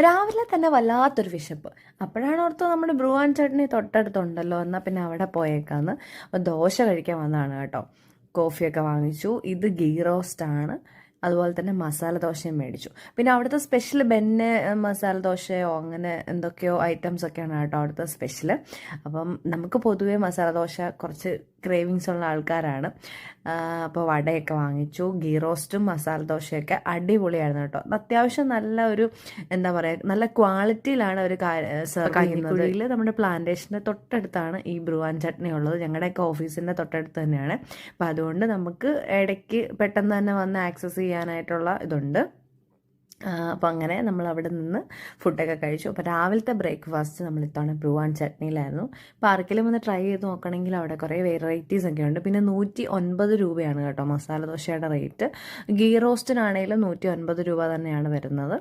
രാവിലെ തന്നെ വല്ലാത്തൊരു വിശപ്പ്. അപ്പോഴാണ് ഓർത്തത് നമ്മുടെ ബ്രൂ ആൻഡ് ചട്നി തൊട്ടടുത്തുണ്ടല്ലോ, എന്നാൽ പിന്നെ അവിടെ പോയേക്കാന്ന്. അപ്പോൾ ദോശ കഴിക്കാൻ വന്നതാണ് കേട്ടോ. കോഫിയൊക്കെ വാങ്ങിച്ചു. ഇത് ഗീ റോസ്റ്റാണ്. അതുപോലെ തന്നെ മസാല ദോശയും മേടിച്ചു. പിന്നെ അവിടുത്തെ സ്പെഷ്യൽ ബെന്നെ മസാല ദോശയോ അങ്ങനെ എന്തൊക്കെയോ ഐറ്റംസ് ഒക്കെയാണ് കേട്ടോ അവിടുത്തെ സ്പെഷ്യൽ. അപ്പം നമുക്ക് പൊതുവേ മസാല ദോശ കുറച്ച് ക്രേവിങ്സ് ഉള്ള ആൾക്കാരാണ്. അപ്പോൾ വടയൊക്കെ വാങ്ങിച്ചു. ഗീ റോസ്റ്റും മസാല ദോശയൊക്കെ അടിപൊളിയായിരുന്നു കേട്ടോ. അത്യാവശ്യം നല്ല ഒരു എന്താ പറയുക, നല്ല ക്വാളിറ്റിയിലാണ് ഒരു കഞ്ഞിക്കുഴിയിൽ നമ്മുടെ പ്ലാന്റേഷൻ്റെ തൊട്ടടുത്താണ് ഈ ബ്രൂ ആൻഡ് ചട്നി ഉള്ളത്. ഞങ്ങളുടെയൊക്കെ ഓഫീസിൻ്റെ തൊട്ടടുത്ത് തന്നെയാണ്. അപ്പം അതുകൊണ്ട് നമുക്ക് ഇടയ്ക്ക് പെട്ടെന്ന് തന്നെ വന്ന് ആക്സസ് ചെയ്യാനായിട്ടുള്ള ഇതുണ്ട്. അപ്പോൾ അങ്ങനെ നമ്മൾ അവിടെ നിന്ന് ഫുഡൊക്കെ കഴിച്ചു. അപ്പോൾ രാവിലത്തെ ബ്രേക്ക്ഫാസ്റ്റ് നമ്മൾ ഇത്തവണ ബ്രൂ ആൻഡ് ചട്നിയിലായിരുന്നു. അപ്പോൾ ആർക്കെങ്കിലും ഒന്ന് ട്രൈ ചെയ്ത് നോക്കണമെങ്കിൽ അവിടെ കുറേ വെറൈറ്റീസ് ഒക്കെ ഉണ്ട്. പിന്നെ 109 രൂപയാണ് കേട്ടോ മസാല ദോശയുടെ റേറ്റ്. ഗീ റോസ്റ്റിനാണെങ്കിലും 109 രൂപ തന്നെയാണ് വരുന്നത്.